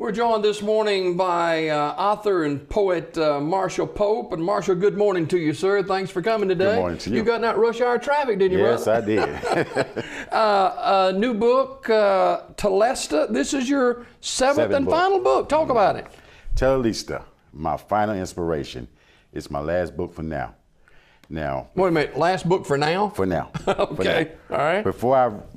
We're joined this morning by author and poet Marshall Pope. And Marshall, good morning to you, sir. Thanks for coming today. Good morning to you. You got in that rush hour traffic, didn't you, yes, brother? Yes, I New did. book, Tetelestai. This is your seventh and book. final book. Talk about it. Tetelestai, my final inspiration. It's my last book for now. Now. Wait a minute. Last book for now? For now. Okay. For now. All right.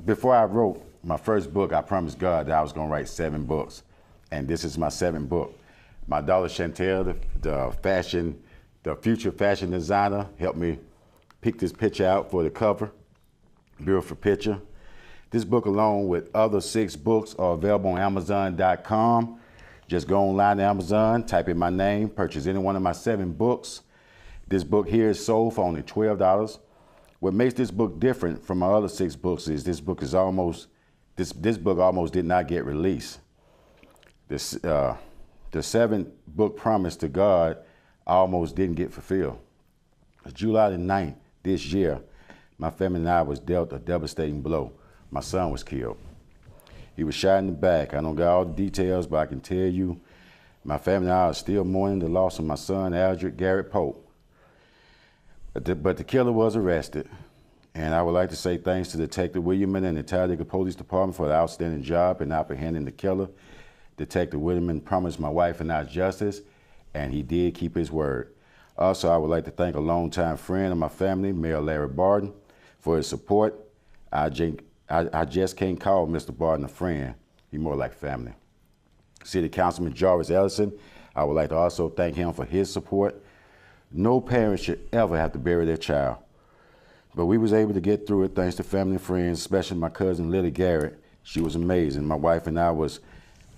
Before I wrote my first book, I promised God that I was going to write 7 books. And this is my 7th book. My daughter Chantel, the future fashion designer, helped me pick this picture out for the cover. Beautiful picture. This book, along with other 6 books, are available on Amazon.com. Just go online to Amazon, type in my name, purchase any one of my 7 books. This book here is sold for only $12. What makes this book different from my other 6 books is this book almost did not get released. The 7th book promise to God almost didn't get fulfilled. July the 9th this year, my family and I was dealt a devastating blow. My son was killed. He was shot in the back. I don't got all the details, but I can tell you, my family and I are still mourning the loss of my son, Aldrich Garrett Pope. But the killer was arrested. And I would like to say thanks to Detective Williamson and the Talladega Police Department for the outstanding job in apprehending the killer. Detective Williamson promised my wife and I justice, and he did keep his word. Also, I would like to thank a longtime friend of my family, Mayor Larry Barton, for his support. I just can't call Mr. Barton a friend. He's more like family. City Councilman Jarvis Ellison, I would like to also thank him for his support. No parent should ever have to bury their child. But we was able to get through it thanks to family and friends, especially my cousin Lily Garrett. She was amazing. My wife and I was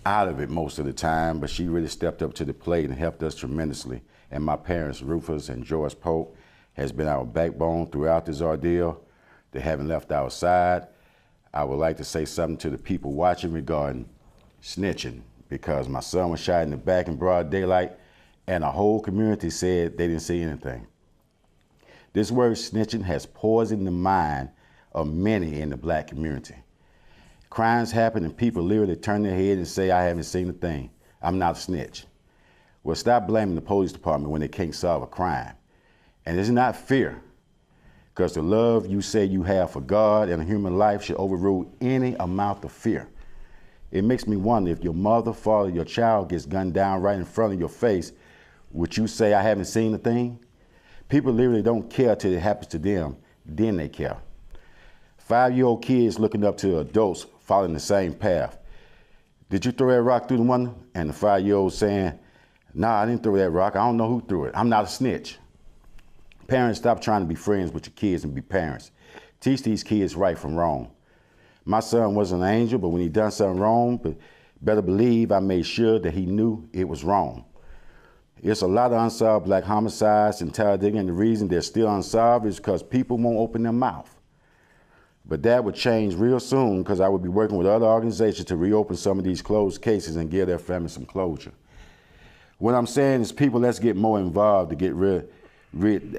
out of it most of the time, but she really stepped up to the plate and helped us tremendously. And my parents, Rufus and Joyce Pope, has been our backbone throughout this ordeal. They haven't left our side. I would like to say something to the people watching regarding snitching, because my son was shot in the back in broad daylight, and a whole community said they didn't see anything. This word snitching has poisoned the mind of many in the black community. Crimes happen and people literally turn their head and say, I haven't seen a thing. I'm not a snitch. Well, stop blaming the police department when they can't solve a crime. And it's not fear, because the love you say you have for God and a human life should overrule any amount of fear. It makes me wonder, if your mother, father, your child gets gunned down right in front of your face, would you say, I haven't seen a thing? People literally don't care till it happens to them, then they care. 5-year-old kids looking up to adults following the same path. Did you throw that rock through the window? And the 5-year-old saying, nah, I didn't throw that rock. I don't know who threw it. I'm not a snitch. Parents, stop trying to be friends with your kids and be parents. Teach these kids right from wrong. My son wasn't an angel, but when he done something wrong, but better believe I made sure that he knew it was wrong. It's a lot of unsolved black homicides in Talladega, and the reason they're still unsolved is because people won't open their mouth. But that would change real soon, because I would be working with other organizations to reopen some of these closed cases and give their families some closure. What I'm saying is, people, let's get more involved to get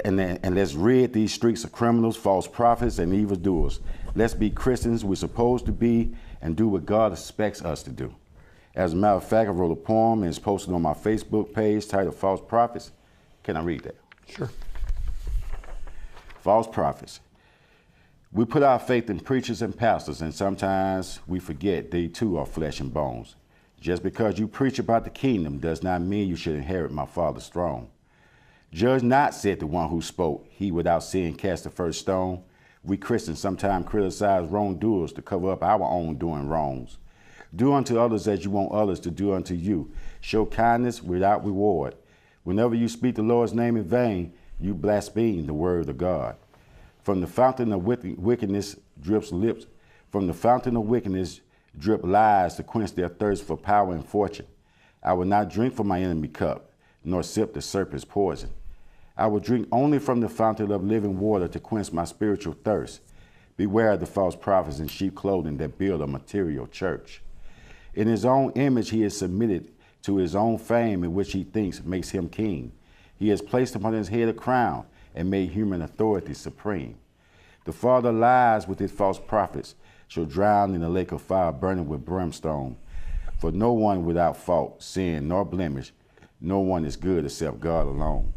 and let's rid these streets of criminals, false prophets, and evildoers. Let's be Christians we're supposed to be and do what God expects us to do. As a matter of fact, I wrote a poem and it's posted on my Facebook page titled False Prophets. Can I read that? Sure. False prophets. We put our faith in preachers and pastors, and sometimes we forget they too are flesh and bones. Just because you preach about the kingdom does not mean you should inherit my Father's throne. Judge not, said the one who spoke. He without sin cast the first stone. We Christians sometimes criticize wrongdoers to cover up our own doing wrongs. Do unto others as you want others to do unto you. Show kindness without reward. Whenever you speak the Lord's name in vain, you blaspheme the word of God. From the fountain of wickedness drips lips. From the fountain of wickedness drip lies to quench their thirst for power and fortune. I will not drink from my enemy cup, nor sip the serpent's poison. I will drink only from the fountain of living water to quench my spiritual thirst. Beware of the false prophets in sheep clothing that build a material church. In his own image he is submitted to his own fame, in which he thinks makes him king. He has placed upon his head a crown and made human authority supreme. The father lies with his false prophets, shall drown in a lake of fire burning with brimstone. For no one without fault, sin, nor blemish, no one is good except God alone.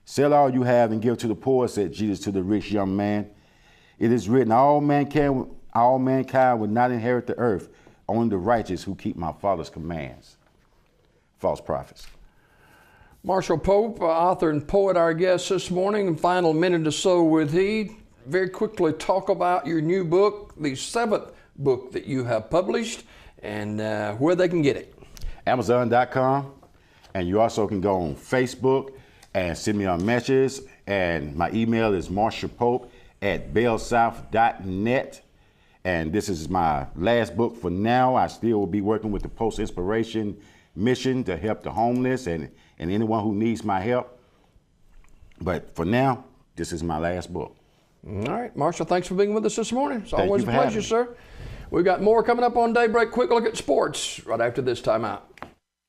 Sell all you have and give to the poor, said Jesus to the rich young man. It is written, all mankind will not inherit the earth, only the righteous who keep my Father's commands. False prophets. Marshall Pope, author and poet, our guest this morning. Final minute or so with he. Very quickly talk about your new book, the 7th book that you have published, and where they can get it. Amazon.com, and you also can go on Facebook and send me a message, and my email is marshallpope@bellsouth.net. And this is my last book for now. I still will be working with the Post Inspiration mission to help the homeless and anyone who needs my help. But for now, this is my last book. All right, Marshall, thanks for being with us this morning. It's Thank always you a for pleasure, having me. sir. We've got more coming up on Daybreak. Quick look at sports right after this timeout.